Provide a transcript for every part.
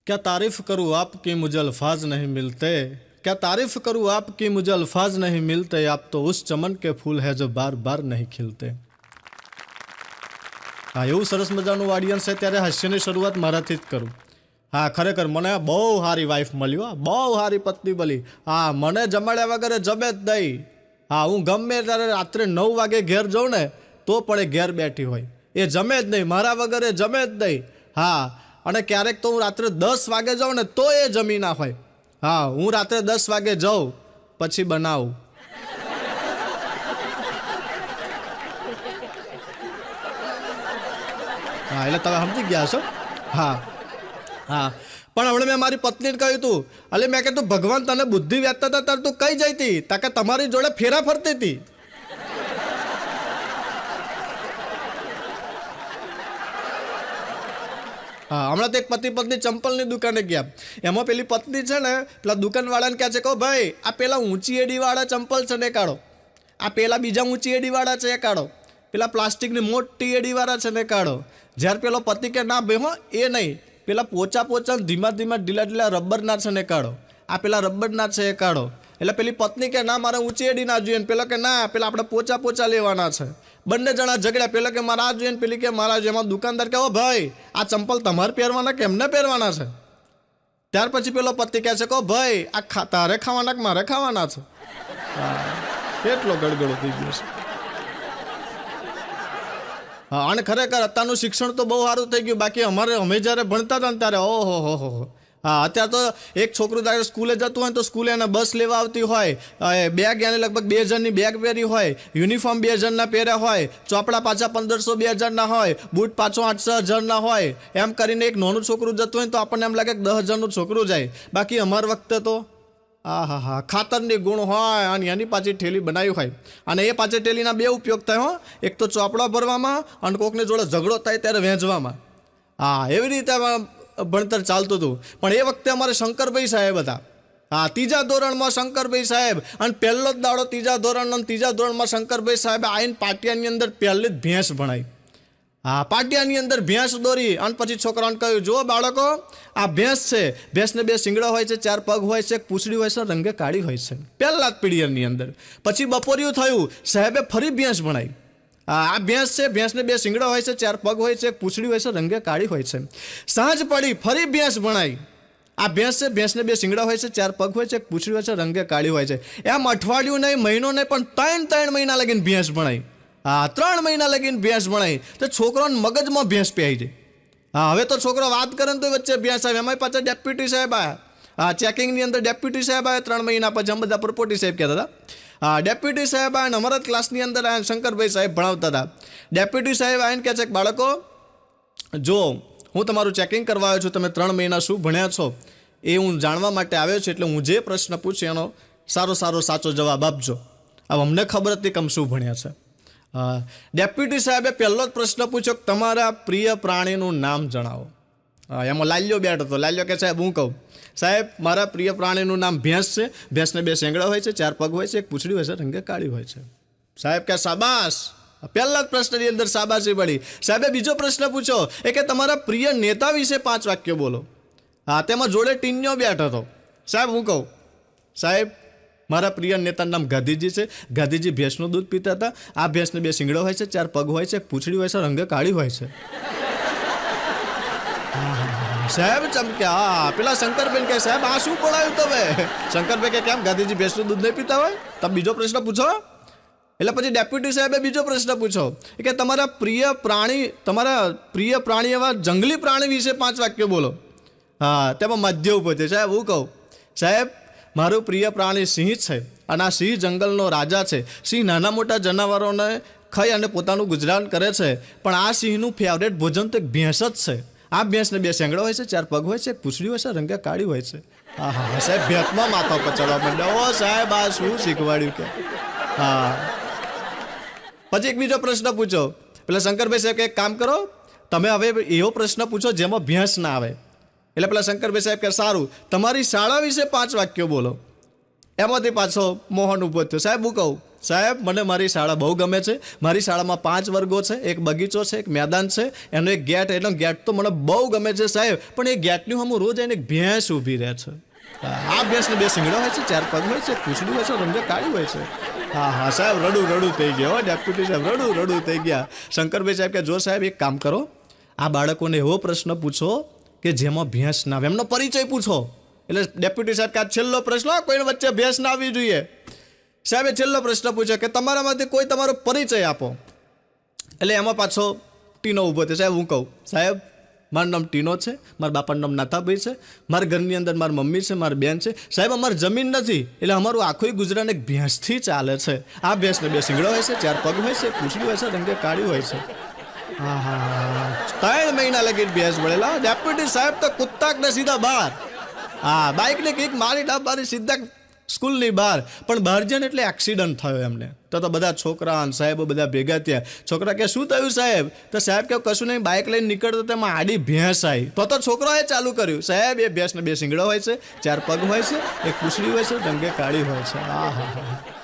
क्या तारीफ करूँ आपकी मुझे अल्फाज नहीं मिलते, क्या तारीफ करूँ आपकी मुझे अल्फाज नहीं मिलते, आप तो उस चमन के फूल है जो बार बार नहीं खिलते। हाँ, એવું સરસ મજાનું ઓડિયન્સ છે ત્યારે હાસ્યની શરૂઆત મારાથી જ કરું। હા, ખરેખર મને બહુ સારી વાઈફ મળી, હો બહુ સારી પત્ની મળી। હા, મને જમાડ્યા વગર જમે જ નહીં। હા, હું ગમે ત્યારે રાત્રે 9 વાગે ઘેર જાઉં ને તો પણ એ ઘેર બેઠી હોય, એ જમે જ નહીં, મારા વગર એ જમે જ નહીં। હા, અને ક્યારેક તો હું રાત્રે 10 વાગે જાઉં ને તો એ જમી ના હોય। હા, હું રાત્રે 10 વાગે જાઉં પછી બનાવું। હા, એટલે તમે સમજી ગયા છો। હા હા, પણ હમણાં મેં મારી પત્નીને કહ્યું હતું, એટલે મેં કીધું ભગવાન તને બુદ્ધિ વ્યાજતા હતા ત્યારે તું કઈ જઈ હતી, તાકે તમારી જોડે ફેરા ફરતી હતી। હા, હમણાં તો એક પતિ પત્ની ચંપલની દુકાને ગયા, એમાં પેલી પત્ની છે ને પેલા દુકાનવાળાને કહે છે કહો ભાઈ આ પેલા ઊંચી એડીવાળા ચંપલ છે ને કાઢો, આ પેલા બીજા ઊંચી એડીવાળા છે એ કાઢો, પેલા પ્લાસ્ટિકની મોટી એડીવાળા છે ને કાઢો। જ્યારે પેલો પતિ કે ના ભાઈ હો એ નહીં, પેલા પોચા પોચા ધીમા ધીમા ઢીલા ઢીલા રબરના છે ને કાઢો, આ પેલા રબરના છે એ કાઢો। એટલે પેલી પત્ની કે ના મારે ઊંચી એડી ના જોઈએ, પેલો કે ના પેલા આપણે પોચા પોચા લેવાના છે। બંને જણા ઝઘડ્યા, પેલો કે મારા જોઈએ ને પેલી કે મારા જોઈએ। એમાં દુકાનદાર કહો ભાઈ આ ચંપલ તમારે પહેરવાના કે એમને પહેરવાના છે? ત્યાર પછી પેલો પતિ કહે છે કહો ભાઈ આ તારે ખાવાના કે મારે ખાવાના છે? કેટલો ગડગડો થઈ ગયો છે। હા, અને ખરેખર અત્યારનું શિક્ષણ તો બહુ સારું થઈ ગયું, બાકી અમે જ્યારે ભણતા હતા ને ત્યારે ઓહો હો હો। હા, અત્યારે તો એક છોકરું ત્યારે સ્કૂલે જતું હોય તો સ્કૂલે એને બસ લેવા આવતી હોય, બેગ એને લગભગ 2 હજારની બેગ પહેરી હોય, યુનિફોર્મ 2 હજારના પહેર્યા હોય, ચોપડા પાછા 1500 2000ના હોય, બૂટ પાછો 800 1000ના હોય, એમ કરીને એક નાનું છોકરું જતું હોય તો આપણને એમ લાગે કે 10,000નું છોકરું જાય। બાકી અમારા વખતે તો હા હા ખાતરની ગુણ હોય અને એની પાછી ઠેલી બનાવી હોય, અને એ પાછી ઠેલીના 2 ઉપયોગ થાય હો, એક તો ચોપડા ભરવામાં અને કોકની જોડે ઝઘડો થાય ત્યારે વહેંચવામાં। હા, એવી રીતે ભણતર ચાલતું હતું। પણ એ વખતે અમારે શંકરભાઈ સાહેબ હતા। હા, 3જા ધોરણમાં શંકરભાઈ સાહેબ, અને પહેલો જ દાડો 3જા ધોરણ અને 3જા ધોરણમાં શંકરભાઈ સાહેબે આવીને પાટિયાની અંદર પહેલી જ ભેંસ ભણાવી। હા, પાટિયાની અંદર ભેંસ દોરી અને પછી છોકરાઓને કહ્યું જુઓ બાળકો આ ભેંસ છે, ભેંસને 2 શિંગડા હોય છે, 4 પગ હોય છે, એક પૂંછડી હોય છે, રંગે કાળી હોય છે, પહેલા જ પીરિયડની અંદર। પછી બપોરિયું થયું, સાહેબે ફરી ભેંસ ભણાવી। આ ભેંસ છે, ભેંસને 2 શિંગડા હોય છે, 4 પગ હોય છે, એક પૂંછડી હોય છે, રંગે કાળી હોય છે। સાંજ પડી ફરી ભેંસ ભણાવી। આ ભેંસ છે, ભેંસને 2 શિંગડા હોય છે, 4 પગ હોય છે, એક પૂંછડી હોય છે, રંગે કાળી હોય છે। એમ અઠવાડિયું નહીં, મહિનો નહીં, પણ 3 મહિના લગીને ભેંસ ભણાવી। હા, 3 મહિના લગીને ભેંસ ભણાવી તો છોકરાઓને મગજમાં ભેંસ પહેરી જાય। હા, હવે તો છોકરો વાત કરે ને તો વચ્ચે ભેંસ આવે, એમાં પાછા ડેપ્યુટી સાહેબ આવ્યા। હા, ચેકિંગની અંદર ડેપ્યુટી સાહેબ આવ્યા 3 મહિના પછી, અમે બધા પરપોટી સાહેબ કહેતા હતા। હા, ડેપ્યુટી સાહેબ આવ્યા, અમારા ક્લાસની અંદર આવ્યા, શંકરભાઈ સાહેબ ભણાવતા હતા। ડેપ્યુટી સાહેબ આવીને કહે છે કે બાળકો જો હું તમારું ચેકિંગ કરવા આવ્યો છું, તમે 3 મહિના શું ભણ્યા છો એ હું જાણવા માટે આવ્યો છું, એટલે હું જે પ્રશ્ન પૂછું એનો સાચો જવાબ આપજો। હવે અમને ખબર હતી કે અમે શું ભણ્યા છે। ડેપ્યુટી સાહેબે પહેલો જ પ્રશ્ન પૂછ્યો કે તમારા પ્રિય પ્રાણીનું નામ જણાવો। એમાં લાલ્યો બેઠો હતો, લાલ્યો કે સાહેબ હું કહું, સાહેબ મારા પ્રિય પ્રાણીનું નામ ભેંસ છે, ભેંસને 2 શેંગડા હોય છે, 4 પગ હોય છે, એક પૂંછડી હોય છે, રંગે કાળી હોય છે। સાહેબ કે શાબાશ, પહેલા જ પ્રશ્નની અંદર શાબાશી પડી। સાહેબે બીજો પ્રશ્ન પૂછ્યો એ કે તમારા પ્રિય નેતા વિશે 5 વાક્યો બોલો। હા, તેમાં જોડે ટીન્યો બેઠો હતો। સાહેબ હું કહું, સાહેબ મારા પ્રિય નેતાનું નામ ગાંધીજી છે, ગાંધીજી ભેંસનું દૂધ પીતા હતા, આ ભેંસને 2 શિંગડા હોય છે, 4 પગ હોય છે, એક પૂંછડી હોય છે, રંગે કાળી હોય છે। સાહેબ ચમક્યા। હા, પેલા શંકરભાઈ કે સાહેબ આ શું પડાયું તમે? શંકરભાઈ કે કેમ ગાંધીજી ભેંસનું દૂધ નહીં પીતા હોય? તમે બીજો પ્રશ્ન પૂછો। એટલે પછી ડેપ્યુટી સાહેબે બીજો પ્રશ્ન પૂછ્યો કે તમારા પ્રિય પ્રાણી એવા જંગલી પ્રાણી વિશે 5 વાક્યો બોલો। હા, તેમાં મધ્ય ઉપર છે। સાહેબ હું કહું, સાહેબ મારું પ્રિય પ્રાણી સિંહ છે, અને આ સિંહ જંગલનો રાજા છે। સિંહ નાના મોટા જનાવરોને ખાઈ અને પોતાનું ગુજરાન કરે છે, પણ આ સિંહનું ફેવરેટ ભોજન તો એક ભેંસ જ છે। આ ભેંસને 2 શેંગડા હોય છે, 4 પગ હોય છે, એક પૂંછડી હોય છે, રંગે કાળી હોય છે। હા હા, સાહેબ ભેંસમાં માથા પર ચડવા માંડ્યા। ઓ સાહેબ આ શું શીખવાડ્યું કે? હા, પછી એક બીજો પ્રશ્ન પૂછો। પેલા શંકરભાઈ સાહેબ કે એક કામ કરો, તમે હવે એવો પ્રશ્ન પૂછો જેમાં ભેંસ ના આવે। એટલે પેલા શંકરભાઈ સાહેબ કે સારું, તમારી શાળા વિશે 5 વાક્યો બોલો। એમાંથી પાછો મોહન ઊભો થયો। સાહેબ હું કહું, સાહેબ મને મારી શાળા બહુ ગમે છે. મારી શાળામાં 5 વર્ગો છે, એક બગીચો છે, એક મેદાન છે, એનો એક ગેટ. એનો ગેટ તો મને બહુ ગમે છે સાહેબ, પણ એ ગેટની હું રોજ એને એક ભેંસ ઊભી રહે છે. આ ભેંસને 2 શીંગડા હોય છે, 4 પગ હોય છે, પૂંછડી હોય છે, રંગે કાળી હોય છે. હા સાહેબ, રડું થઈ ગયા. ડેપ્યુટી સાહેબ રડું થઈ ગયા. શંકરભાઈ સાહેબ કે જો સાહેબ એક કામ કરો, આ બાળકોને એવો પ્રશ્ન પૂછો કે જેમાં ભેંસ ના આવે, એમનો પરિચય પૂછો. એટલે ડેપ્યુટી સાહેબ કે આ છેલ્લો પ્રશ્ન, કોઈને વચ્ચે ભેંસ ના આવવી જોઈએ. સાહેબે છેલ્લો પ્રશ્ન પૂછ્યો કે તમારામાંથી કોઈ તમારો પરિચય આપો. એટલે એમાં પાછો ટીનો ઊભો થયો. સાહેબ હું કહું, સાહેબ મારું નામ ટીનો છે, મારા બાપાનું નામ નાથાભાઈ છે, મારા ઘરની અંદર મારી મમ્મી છે, મારી બેન છે. સાહેબ અમારી જમીન નથી, એટલે અમારું આખું ગુજરાન એક ભેંસથી ચાલે છે. આ ભેંસને 2 શીંગડા હોય છે, 4 પગ હોય છે, પૂંછડી હોય છે, રંગે કાળી હોય છે. હા 3 મહિના લગી ભેંસ મળેલા. ડેપ્યુટી સાહેબ તો કુત્તાકને સીધા બહાર. હા બાઇકને કંઈક મારી ડાબારી સીધા સ્કૂલની બહાર. પણ બહાર જાય ને એટલે એક્સિડન્ટ થયો એમને. તો બધા છોકરા અને સાહેબો બધા ભેગા થયા. છોકરા કે શું થયું સાહેબ? તો સાહેબ કે કશું નહીં, બાઇક લઈને નીકળતો તેમાં આડી ભેંસ આવી. તો છોકરાએ ચાલુ કર્યું, સાહેબ એ ભેંસને 2 શીંગડા હોય છે, 4 પગ હોય છે, એક પૂંછડી હોય છે, રંગે કાળી હોય છે. હા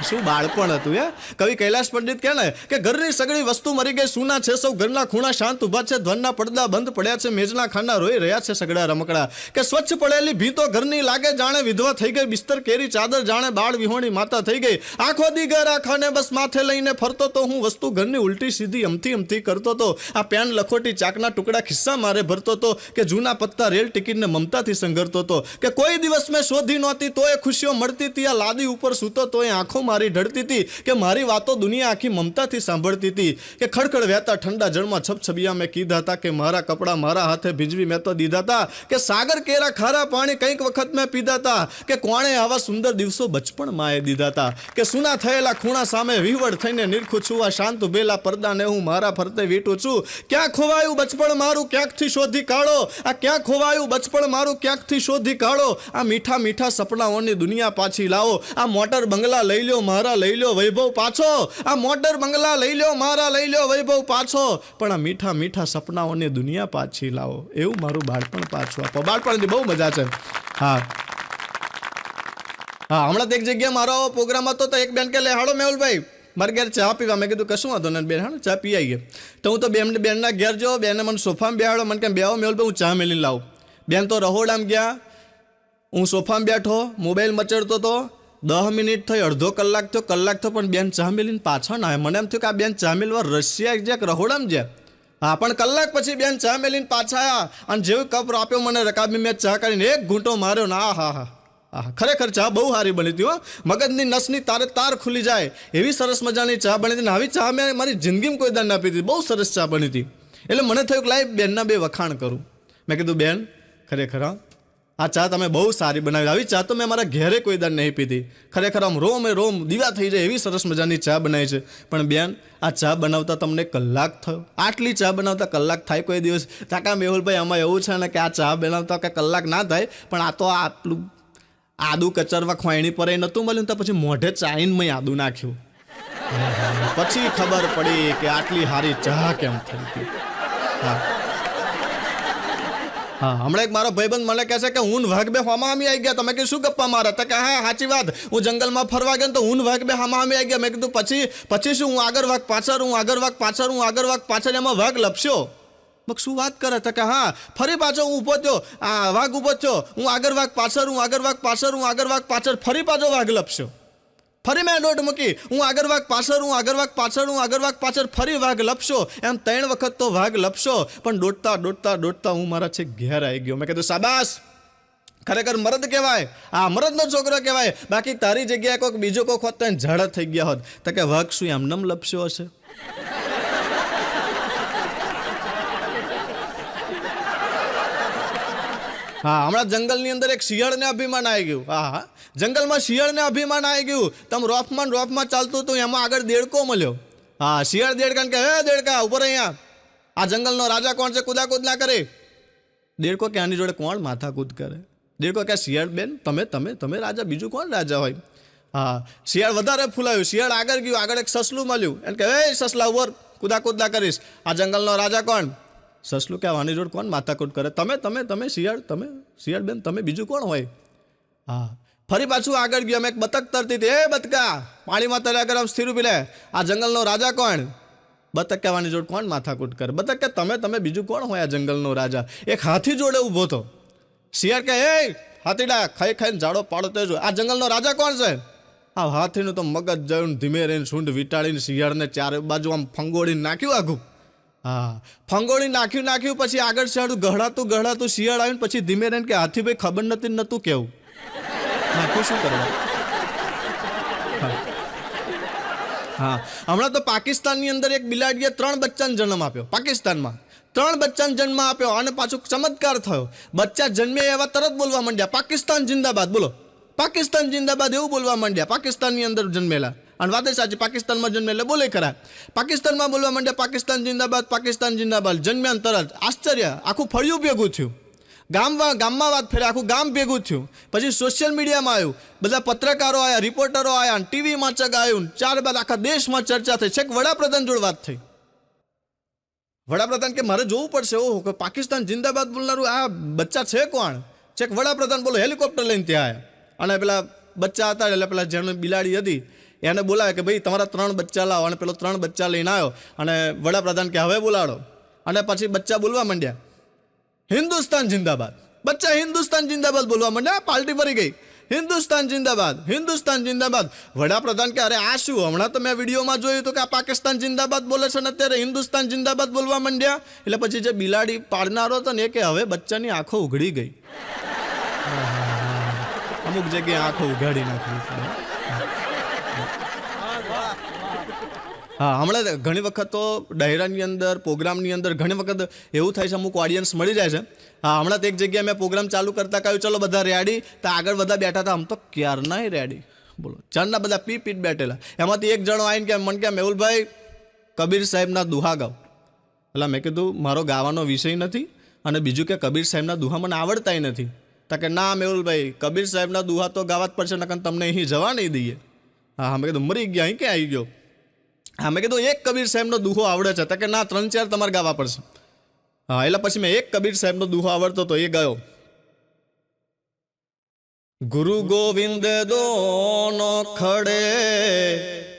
શું બાળપણ હતું. કવિ કૈલાશ પંડિત કહે ને કે ઘરની સગળી વસ્તુ મરી ગઈ, સૂના છે સૌ ઘરના ખૂણા, શાંત ઉભા છે, ધ્વનના પડદા બંધ પડ્યા છે, મેજના ખાના રોઈ રહ્યા છે સગડા રમકડા. કે સ્વચ્છ પડેલી ભીતો ઘરની લાગે જાણે વિધવા થઈ ગઈ, બિસ્તર કેરી ચાદર જાણે બાળ વિહોણી માતા થઈ ગઈ. આખો દીગર આખાને બસ માથે લઈને ફરતો તો હું, વસ્તુ ઘરની ઉલટી સીધી અમથી કરતો તો. આ પેન લખોટી ચાકના ટુકડા ખિસ્સા મારે ભરતો તો, કે જૂના પત્તા રેલ ટિકિટને મમતાથી સંઘરતો તો. કે કોઈ દિવસ મેં શોધી નહોતી તોય ખુશીઓ મળતી હતી, આ લાદી ઉપર સૂતો તોય આંખો મારી ઢળતી હતી. કે મારી વાતો દુનિયા આખી મમતાથી સાંભળતી હતી. કે ખડખડ વહેતા ઠંડા જળમાં છપછબિયા મેં કીધા હતા, કે મારા કપડાં મારા હાથે ભીજવી મેં તો દીધા હતા. કે સાગર કેરા ખારા પાણી કંઈક વખત મેં પીધા હતા. કે કોણે આવા સુંદર દિવસો બચપણ માએ દીધા હતા. કે સુના થયેલા ખૂણા સામે વિહવળ થઈને નિરખું છું, આ શાંત ઉભેલા પડદાને હું મારા ફરતે વીટું છું. ક્યાં ખોવાયું બચપણ મારું ક્યાંકથી શોધી કાઢો, આ ક્યાં ખોવાયું બચપણ મારું ક્યાંકથી શોધી કાઢો. આ મીઠા મીઠા સપનાઓની દુનિયા પાછી લાવો. આ મોટર બંગલા લઈ લો મારા, લઈ લો વૈભવ પાછો. આ મોટર બંગલા લઈ લો મારા, લઈ લો વૈભવ પાછો. પણ આ મીઠા મીઠા સપનાઓની દુનિયા પાછી લાવો. એવું મારું બાળપણ પાછું આપો. બાળપણની બહુ મજા છે. હા હમણાં એક જગ્યાએ મારો પ્રોગ્રામ હતો તો એક બેન કે લે હાડો મેહુલભાઈ મારે ઘેર ચા પીવા. મેં કીધું કશું વાંધો ને બેન, હા ચા પી આવીએ. તો હું તો બેનના ઘેર જો, બેને મને સોફામાં બેહાડો. મને કે બેહો મેહુલભાઈ હું ચા મેલીને લાવું. બેન તો રહોડામાં ગયા, હું સોફામાં બેઠો, મોબાઈલ મચડતો હતો. 10 મિનિટ થઈ, અડધો કલાક થયો, પણ બેન ચા મેલીને પાછા ના આવે. મને એમ થયું કે આ બેન ચા મેલવા રશિયા જ્યાં રહોડામાં જ્યાં. હા પણ કલાક પછી બેન ચા મેલીને પાછા આવ્યા અને જેવું કપ આપ્યો મને રકાબી, મેં ચા કરીને એક ઘૂંટો માર્યો ને હા ખરેખર ચા બહુ સારી બની હતી. મગજની નસની તાર ખુલી જાય એવી સરસ મજાની ચા બની હતી. આવી ચા મેં મારી જિંદગીમાં કોઈ દાન ના પીધી. બહુ સરસ ચા બની હતી. એટલે મને થયું કે લાઈ બેનના 2 વખાણ કરું. મેં કીધું બેન ખરેખર આ ચા તમે બહુ સારી બનાવી. આવી ચા તો મેં મારા ઘેરે કોઈ દાન નહીં પીધી. ખરેખર આમ રોમ દીવા થઈ જાય એવી સરસ મજાની ચા બનાવી છે. પણ બેન આ ચા બનાવતા તમને કલાક થયો? આટલી ચા બનાવતા કલાક થાય કોઈ દિવસ? કાકા મેહુલભાઈ આમાં એવું છે ને કે આ ચા બનાવતા કે કલાક ના થાય, પણ આ તો આટલું આદુ કચરવા ખોયણી પર એ નહોતું મળ્યું. તો પછી મોઢે ચાઈનમાં આદુ નાખ્યું. પછી ખબર પડી કે આટલી સારી ચા કેમ થઈ હતી. હા હમણાં એક મારો ભાઈબંધ મને કહે છે કે ઊન વાઘ બે હામા હામી આવી ગયા. તમે કે શું ગપ્પા મારા? તો કે હા સાચી વાત, હું જંગલમાં ફરવા ગયો તો ઊન વાઘ બે હામા હામી આવી ગયા. મેં કીધું પછી શું? હું આગળ વાઘ પાછળ, હું આગળ વાઘ પાછળ, હું આગળ વાઘ પાછળ, એમાં વાઘ લપસ્યો. મગ શું વાત કરે? તો કે હા ફરી પાછો હું ઊભો થયો, આ વાઘ ઊભો થયો, હું આગળ વાઘ પાછળ, હું આગળ વાઘ પાછળ, હું આગળ વાઘ પાછળ, ફરી પાછો વાઘ લપસ્યો. ફરી મેં દોટ મૂકી, હું આગળ વાઘ પાછળ, હું આગળ વાઘ પાછળ, હું આગળ વાઘ પાછળ, ફરી વાઘ લપસ્યો. એમ 3 વખત તો વાઘ લપસ્યો. પણ દોડતા હું મારા છેક ઘેર આવી ગયો. મેં કીધું શાબાશ, ખરેખર મરદ કહેવાય, આ મરદનો છોકરો કહેવાય. બાકી તારી જગ્યાએ કોઈક બીજો કોઈક હોત તો એને ઝાડા થઈ ગયા હોત. તો કે વાઘ શું એમ નમ લપસ્યો હશે? હા હમણાં જંગલની અંદર એક શિયાળને અભિમાન આવી ગયું. હા જંગલમાં શિયાળને અભિમાન આવી ગયું. તમે રોફમાં ચાલતું હતું, એમાં આગળ દેડકો મળ્યો. હા શિયાળ દેડકાને કે હે દેડકા ઉપર અહીંયા, આ જંગલનો રાજા કોણ છે? કૂદાકૂદ ના કરે. દેડકો કે આની જોડે કોણ માથાકૂદ કરે? દેડકો કે શિયાળ બેન તમે રાજા, બીજું કોણ રાજા હોય? હા શિયાળ વધારે ફૂલાયું. શિયાળ આગળ ગયું, આગળ એક સસલું મળ્યું. એને કે હે સસલા ઉપર કૂદાકૂદ ના કરીશ, આ જંગલનો રાજા કોણ? સસલું કે આની જોડે કોણ માથાકૂટ કરે? તમે શિયાળ બેન તમે બીજું કોણ હોય? હા ફરી પાછું આગળ ગયો, એક બતક તરતી હતી. એ બતકા, પાણીમાં તર્યા કરે, સ્થિર ઉભી લે, આ જંગલનો રાજા કોણ? બતક કહેવાની જોડ કોણ માથાકૂટ કરે? બતક કે તમે બીજું કોણ હોય આ જંગલનો રાજા? એક હાથી જોડે ઊભો હતો. શિયાળ કે એ હાથીડા, ખાઈ ખાઈને જાડો પાડો તે જો, આ જંગલનો રાજા કોણ છે? આ હાથીનું તો મગજ જયું, ધીમે રહીને સૂંઢ વીંટાળીને શિયાળને ચારે બાજુ આમ ફંગોળીને નાખ્યું આખું. હા, ફંગોળી નાખ્યું. પછી આગળ ચાડું ગહડાતું શિયાળ આવ્યું. પછી ધીમે રહીને કે હાથી ભાઈ ખબર નતું કેવું નાખ્યું, શું કરવા? હા, હમણાં તો પાકિસ્તાનની અંદર એક બિલાડીએ 3 બચ્ચાને જન્મ આપ્યો. પાકિસ્તાનમાં 3 બચ્ચાને જન્મ આપ્યો અને પાછું ચમત્કાર થયો. બચ્ચા જન્મે એવા તરત બોલવા માંડ્યા, પાકિસ્તાન જિંદાબાદ. બોલો, પાકિસ્તાન જિંદાબાદ એવું બોલવા માંડ્યા. પાકિસ્તાનની અંદર જન્મેલા, અને વાતે સાચી, પાકિસ્તાનમાં જન્મે એટલે બોલે ખરા. પાકિસ્તાનમાં બોલવા માંડ્યા, પાકિસ્તાન જિંદાબાદ, પાકિસ્તાન જિંદાબાદ. જન્મ્યા તરત આશ્ચર્ય, આખું ફળિયું ભેગું થયું. ગામમાં વાત ફેરે, આખું ગામ ભેગું થયું. પછી સોશિયલ મીડિયામાં આવ્યું, બધા પત્રકારો આવ્યા, રિપોર્ટરો આવ્યા, ટીવીમાં ચગાવ્યું. ત્યારબાદ આખા દેશમાં ચર્ચા થઈ. છેક વડાપ્રધાન જોડે વાત થઈ. વડાપ્રધાન કે મારે જોવું પડશે, ઓહો, કે પાકિસ્તાન જિંદાબાદ બોલનારું આ બચ્ચા છે કોણ? છેક વડાપ્રધાન બોલો હેલિકોપ્ટર લઈને ત્યાં આવ્યા. અને પેલા બચ્ચા હતા, એટલે પેલા જેને બિલાડી હતી એને બોલાવે કે ભાઈ તમારા 3 બચ્ચા લાવો. અને પેલો 3 બચ્ચા લઈને આવ્યો. અને વડાપ્રધાન કે હવે બોલાડો. અને પછી બચ્ચા બોલવા માંડ્યા, હિન્દુસ્તાન જિંદાબાદ. બચ્ચા હિન્દુસ્તાન જિંદાબાદ બોલવા માંડ્યા. પાર્ટી ફરી ગઈ, હિન્દુસ્તાન જિંદાબાદ, હિન્દુસ્તાન જિંદાબાદ. વડાપ્રધાન કે અરે આ શું? હમણાં તો મેં વિડીયોમાં જોયું હતું કે આ પાકિસ્તાન જિંદાબાદ બોલે છે ને અત્યારે હિન્દુસ્તાન જિંદાબાદ બોલવા માંડ્યા. એટલે પછી જે બિલાડી પાડનારો હતો ને એ કે હવે બચ્ચાની આંખો ઉઘડી ગઈ. અમુક જગ્યાએ આંખો ઉઘાડી નાખવી. હા, હમણાં ઘણી વખત તો ડાયરાની અંદર, પ્રોગ્રામની અંદર ઘણી વખત એવું થાય છે, અમુક ઓડિયન્સ મળી જાય છે. હા, હમણાં તો એક જગ્યાએ મેં પ્રોગ્રામ ચાલુ કરતા કહ્યું ચલો બધા રેડી, તો આગળ બધા બેઠા હતા. આમ તો ક્યારનાય રેડી, બોલો, ચારના બધા પીટ બેઠેલા. એમાંથી એક જણો આવીને કે મને કે મેહુલભાઈ કબીર સાહેબના દુહા ગાઓ. એટલે મેં કીધું મારો ગાવાનો વિષય નથી, અને બીજું કે કબીર સાહેબના દુહા મને આવડતાય નથી. તો કે ના મેહુલભાઈ, કબીર સાહેબના દુહા તો ગાવા જ પડશે, નકર તમને અહીં જવા નહીં દઈએ. હા, મેં કીધું મરી ગયા, અહીં ક્યાં આવી ગયો? હા, મેં કીધું એક કબીર સાહેબનો દુહો આવડે છે. તો કે ના 3-4 તમારે ગાવા પડશે. હા, એટલે પછી મેં એક કબીર સાહેબનો દુહો આવડતો તો એ ગાયો. ગુરુ ગોવિંદ દોનો ખડે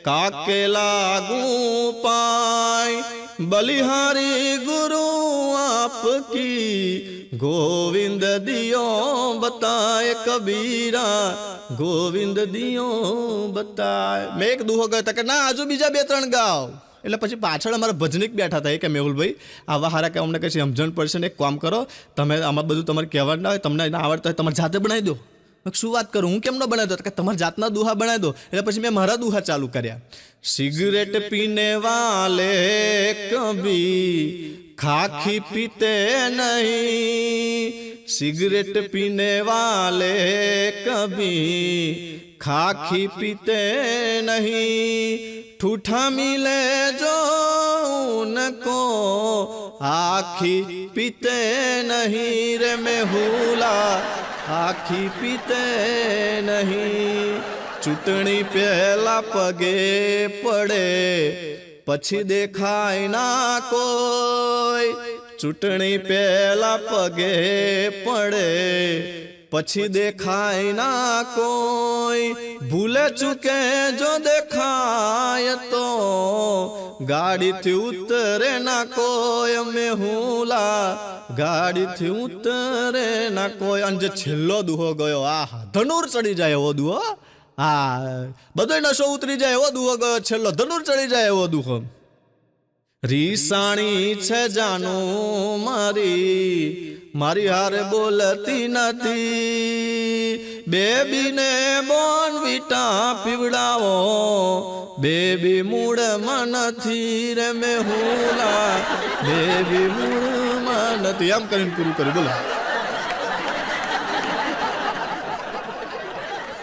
કાકે લાગુ પાય, બલિહારી ગુરુ આપકી ગોવિંદ દિયો બતાય, કબીરા ગોવિંદ દિયો બતાય. મેં એક દુહો ગયો કે ના હજુ બીજા 2-3 ગાવ. એટલે પછી પાછળ અમારા ભજનિક બેઠા હતા, એ કે મેહુલભાઈ આવા હારા કે અમને કઈ સમજણ પડશે ને, એક કામ કરો તમે આમાં બધું તમારે કહેવાનું ના હોય, તમને ના આવડતા હોય તમારે જાતે બનાવી દો. શું વાત કરું, હું કેમ ન બનાવી દો? કે તમારા જાતના દુહા બનાવી દો. એટલે પછી મેં મારા દુહા ચાલુ કર્યા. સિગરેટ પીને વાલે કભી ખાખી પીતે નહીં, સિગરેટ પીને વાલે કભી ખાખી પીતે નહીં, ठूठा मिले जो उनको आखी पीते नहीं रे मेहुला, आखी पीते नहीं. ચૂંટણી પહેલા પગે પડે પછી દેખાય ના કોઈ, ચૂંટણી પહેલા પગે પડે પછી દેખાય ના કોઈ, ભૂલે ચૂકે જો દેખાય તો ગાડીથી ઉતરે ના કોઈ, મેહુલા ગાડીથી ઉતરે ના કોઈ. અને જે છેલ્લો દુહો ગયો, આહા ધનુર ચડી જાય એવો દુહો, હા બધો નશો ઉતરી જાય એવો દુહો ગયો છેલ્લો, ધનુર ચડી જાય એવો દુહો. રીસાણી છે જાનું મારી, મારી હારે બોલતી નથી, બેબીને બોર્નવિટા પીવડાવો, બેબી મૂળમાં નથી રે મેહુલા, બેબી મૂળમાં નથી. એમ કરીને પૂરું કર્યું. બોલો.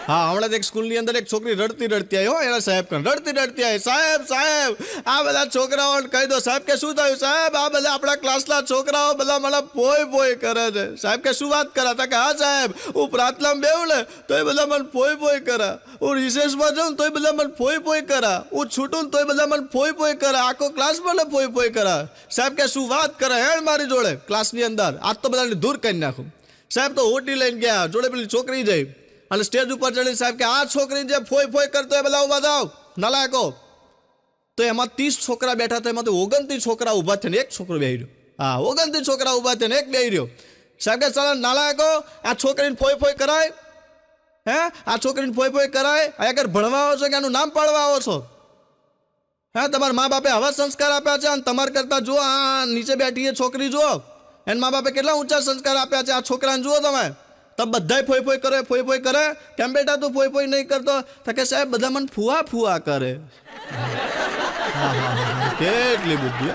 હા, હમણાં એક સ્કૂલની અંદર એક છોકરી રડતી આવી હો, એના સાહેબ રડતી આવી, સાહેબ સાહેબ આ બધા છોકરાઓને કહી દો. સાહેબ કે શું થયું? સાહેબ આ બધા આપણા ક્લાસના છોકરાઓ બધા મને પોય કરે છે. સાહેબ કે શું વાત કરા? કે હા સાહેબ, હું પ્રાર્થનામાં બેહું ને તો એ બધા મને પોય કરા, હું રિસેસમાં જાઉં તો એ બધા મને પોય કરા, હું છૂટું તો એ બધા મને પોય કરા, આખો ક્લાસ મને પોય કરા. સાહેબ કે શું વાત કરે? હેડ મારી જોડે ક્લાસની અંદર, આજ તો બધાને દૂર કરી નાખું. સાહેબ તો હોટી લઈને ગયા, જોડે પેલી છોકરી જઈ અને સ્ટેજ ઉપર ચડી સાહેબ કે આ છોકરી જે ફોઈ ફોઈ કરતો એ બધા ઉભા થાવ નાલાયકો. તો એમાં 30 છોકરા બેઠા હતા, એમાંથી 29 છોકરા ઊભા થઈને એક છોકરો બેહી રહ્યો. હા, 29 છોકરા ઊભા થઈને એક બેહી રહ્યો. સાહેબ કે ચાલો નાલાયકો, આ છોકરીને ફોઈ ફોઈ કરાય? હે, આ છોકરીને ફોઈ ફોઈ કરાય? આ આગળ ભણવા આવો છો કે આનું નામ પાડવા આવો છો? હા, તમારા મા બાપે આવા સંસ્કાર આપ્યા છે અને તમારા કરતા જુઓ આ નીચે બેઠી એ છોકરી જુઓ, એને મા બાપે કેટલા ઊંચા સંસ્કાર આપ્યા છે. આ છોકરાને જુઓ તમે બધાય ફોઈ ફોઈ કરે, ફોઈ ફોઈ કરે. કેમ બેટા તું ફોઈ ફોઈ નહીં કરતો? તો કે સાહેબ બધા મને ફુવા ફુવા કરે. કેટલી બુદ્ધિ.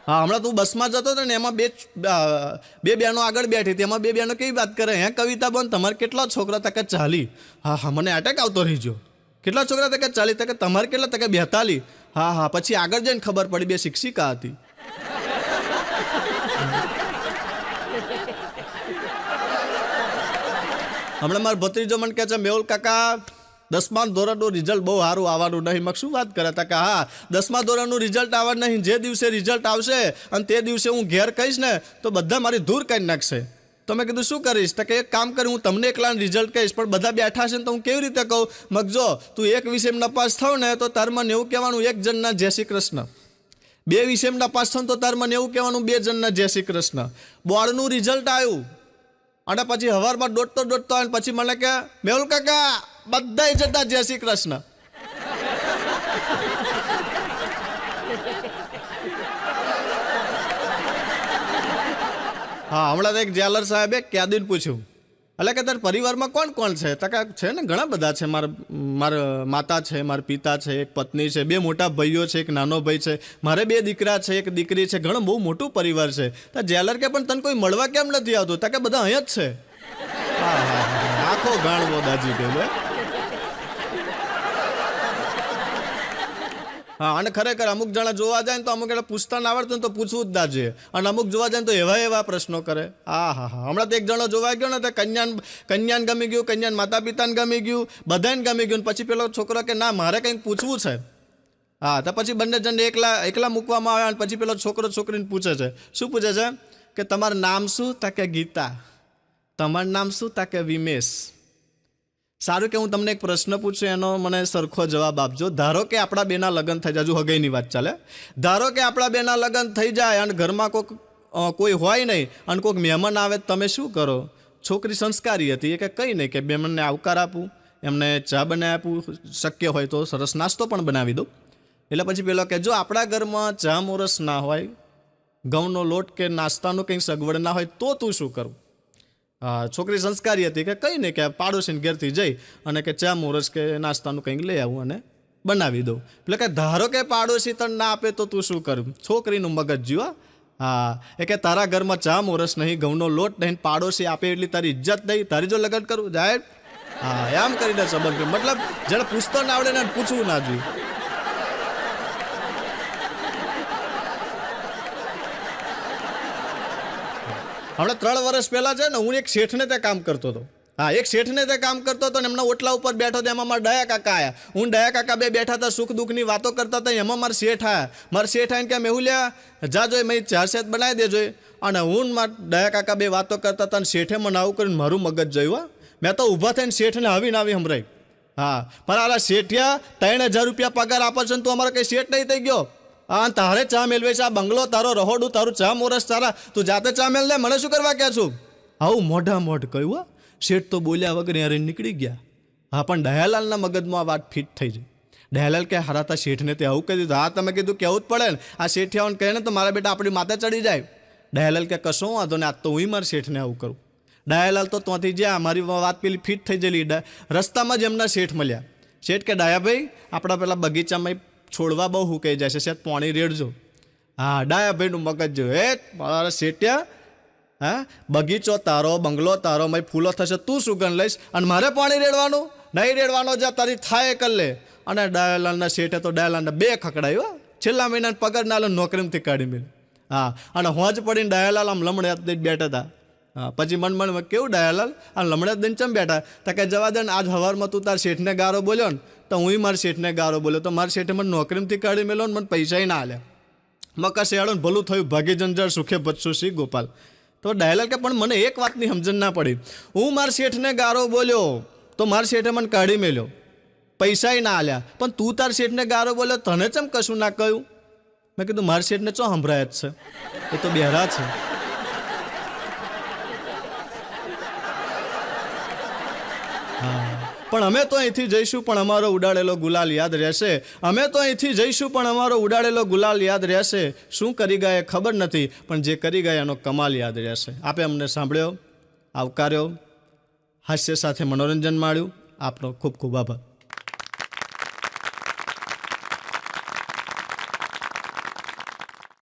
હા, હમણાં તું બસમાં જતો હતો ને, એમાં બે બહેનો આગળ બેઠી હતી. એમાં બે બહેનો કેવી વાત કરે, હે કવિતા બોન તમારે કેટલા છોકરા? તકે 40. હા, મને એટેક આવતો રહી ગયો. કેટલા છોકરા? તકે 40. તકે તમારે કેટલા? તકે 42. હા, પછી આગળ જઈને ખબર પડી બે શિક્ષિકા હતી. હમણાં મારા ભત્રીજો મને કહે છે, મેહુલ કાકા 10મા ધોરણનું રિઝલ્ટ બહુ સારું આવવાનું નહીં. મેં શું વાત કરે? હતા કે હા, 10મા ધોરણનું રિઝલ્ટ આવવાનું નહીં. જે દિવસે રિઝલ્ટ આવશે અને તે દિવસે હું ઘેર કહીશ ને તો બધા મારી ધૂર કાઢી નાખશે. તો મેં કીધું શું કરીશ? તો કે એક કામ કરી, હું તમને એકલાને રિઝલ્ટ કહીશ, પણ બધા બેઠા છે ને તો હું કેવી રીતે કહું? મગજો તું એક વિષયમાં નપાસ થાવ ને તો તાર મને એવું કહેવાનું એક જણના જય શ્રી કૃષ્ણ. 2 વિષયમાં નપાસ થાવ તો તાર મને એવું કહેવાનું 2 જણના જય શ્રી કૃષ્ણ. બોર્ડનું રિઝલ્ટ આવ્યું અને પછી હવારમાં દોડતો આવે પછી મને કે મેહુલ કાકા બધાય જતા જય શ્રી કૃષ્ણ. હા, હમણાં એક જેલર સાહેબે ક્યાદીને પૂછ્યું, એટલે કે તારા પરિવારમાં કોણ કોણ છે? તો કે છે ને ઘણા બધા છે. મારા માતા છે, મારા પિતા છે, એક પત્ની છે, 2 મોટા ભાઈઓ છે, એક નાનો ભાઈ છે, મારે 2 દીકરા છે, એક દીકરી છે. ઘણું બહુ મોટું પરિવાર છે. તો જેલર કે પણ તને કોઈ મળવા કેમ નથી આવતું? તો કે બધા અહીંયા જ છે. હા, આખો ગાણવો દાજી ગયો. હા, અને ખરેખર અમુક જણા જોવા જાય ને તો અમુક એટલે પૂછતા ના આવડતું ને તો પૂછવું જ ના જોઈએ. અને અમુક જોવા જાય ને તો એવા પ્રશ્નો કરે. હા, હમણાં તો એક જણો જોવા ગયો ને તો કન્યાને ગમી ગયું, કન્યાને માતા પિતાને ગમી ગયું, બધાને ગમી ગયું. પછી પેલો છોકરો કે ના મારે કંઈક પૂછવું છે. હા, તો પછી બંને જણને એકલા મૂકવામાં આવ્યા. અને પછી પેલો છોકરો છોકરીને પૂછે છે. શું પૂછે છે? કે તમારું નામ શું? તા કે ગીતા. તમારું નામ શું? તા કે વિમેશ. સારું કે હું તમને એક પ્રશ્ન પૂછું, એનો મને સરખો જવાબ આપજો. ધારો કે આપણા બેના લગ્ન થઈ જાય, હજુ હગાઈની વાત ચાલે. ધારો કે આપણા બેના લગ્ન થઈ જાય અને ઘરમાં કોઈ હોય નહીં અને કોઈક મહેમાન આવે, તમે શું કરો? છોકરી સંસ્કારી હતી, એ કે કંઈ નહીં, કે મહેમાનને આવકાર આપું, એમને ચા બનાવી આપું, શક્ય હોય તો સરસ નાસ્તો પણ બનાવી દઉં. એટલે પછી પેલો કે જો આપણા ઘરમાં ચા મોરસ ના હોય, ઘઉંનો લોટ કે નાસ્તાનું કંઈ સગવડ ના હોય તો તું શું કરું? હા, છોકરી સંસ્કારી હતી, કે કંઈ નહીં, કે પાડોશીને ઘેરથી જઈ અને કે ચા મોરસ કે નાસ્તાનું કંઈક લઈ આવું અને બનાવી દઉં. એટલે કે ધારો કે પાડોશી તને ના આપે તો તું શું કરું? છોકરીનું મગજ જીવા. હા, એ કે તારા ઘરમાં ચા મોરસ નહીં, ઘઉંનો લોટ નહીં, પાડોશી આપે એટલી તારી ઇજ્જત નહીં, તારી જો લગ્ન કરવું જાય. હા, એમ કરીને સંબંધ. મતલબ જેને પૂછતો ના આવડે ને પૂછવું ના જોઈએ. હમણાં 3 વર્ષ પહેલાં છે ને, હું એક શેઠને તે કામ કરતો હતો. હા, એક શેઠને તે કામ કરતો હતો ને એમના ઓટલા ઉપર બેઠો હતો. એમાં મારા ડાયા કાકા આવ્યા. હું ડાયા કાકા બે બેઠા હતા, સુખ દુઃખની વાતો કરતા હતા. એમાં મારા શેઠ આવ્યા. મારા શેઠ આવીને કે મેહુલ્યા જાજો મેં 4 સેત બનાવી દેજો. અને હું મારા ડાયા કાકા બે વાતો કરતા હતા અને શેઠે મને આવું કરીને મારું મગજ જોયું. મેં તો ઊભા થઈને શેઠને આવી સંભળાઈ. હા, પણ આલા શેઠિયા 3000 રૂપિયા પગાર આપે છે ને તું અમારો કંઈ શેઠ નહીં થઈ ગયો? હા, તારે ચા મેળવે છે, આ બંગલો તારો, રહોડું તારું, ચા મોરસ તારા, તું જાતે ચા મેળ લે, મને શું કરવા કહે છું? આવું મોઢ કહ્યું. શેઠ તો બોલ્યા વગર યારે નીકળી ગયા. હા, પણ દયાલાલના મગજમાં આ વાત ફિટ થઈ જાય. દયાલાલ કે હરાતા શેઠને તે આવું કહી દીધું. હા, તમે કીધું કેવું જ પડે ને, આ શેઠિયાઓને કહે ને તો મારા બેટા આપણી માથે ચડી જાય. દયાલાલ કે કશો વાંધો ને, આજ તો હું મારા શેઠને આવું કરું. દયાલાલ તો ત્યાંથી જ્યાં મારી વાત પેલી ફિટ થઈ ગયેલી, રસ્તામાં જ એમના શેઠ મળ્યા. શેઠ કે ડાયાભાઈ આપણા પેલા બગીચામાં છોડવા બહુ હુકાઈ જાય છે, શેઠ પાણી રેડજો. હા, ડાયાભાઈનું મગજ જો હે મારા શેઠિયા. હા, બગીચો તારો, બંગલો તારો, મેં ફૂલો થશે, તું સુગંધ લઈશ અને મારે પાણી રેડવાનું નહીં? રેડવાનો જા તારી થાય કરી લે. અને દયાલાલના શેઠે તો દયાલાલને 2 ખકડાયો. છેલ્લા મહિનાને પગાર ના લો, નોકરીમાંથી કાઢી મેળ. હા, અને હોજ પડીને દયાલાલ આમ લમડે દઈને બેઠા હતા. હા, પછી મનમાં કેવું દયાલાલ આમ લમડે દઈને ચમ બેઠા? તો કે જવા દે ને, આજ હવારમાં તું તાર શેઠને ગારો બોલ્યો ને તો હું મારા શેઠને ગારો બોલ્યો તો મારા શેઠે મને નોકરીમાંથી કાઢી મેળો ને મને પૈસા ના આલ્યા. મકા શેડો ને ભલું થયું, ભાગી જંજાર સુખે બચશું શ્રી ગોપાલ. તો ડાયલાગ કે પણ મને એક વાતની સમજણ ના પડી. હું મારા શેઠને ગારો બોલ્યો તો મારા શેઠે મને કાઢી મેલ્યો, પૈસાય ના આલ્યા. પણ તું તાર શેઠને ગારો બોલ્યો, તને ચમ કશું ના કહ્યું? મેં કીધું મારા શેઠને ચો સંભળાય જ છે, એ તો બહેરા છે. પણ અમે તો અહીંથી જઈશું પણ અમારો ઉડાડેલો ગુલાલ યાદ રહેશે. અમે તો અહીંથી જઈશું પણ અમારો ઉડાડેલો ગુલાલ યાદ રહેશે. શું કરી ગયા એ ખબર નથી, પણ જે કરી ગયા એનો કમાલ યાદ રહેશે. આપે અમને સાંભળ્યો, આવકાર્યો, હાસ્ય સાથે મનોરંજન માણ્યું. આપનો ખૂબ ખૂબ આભાર.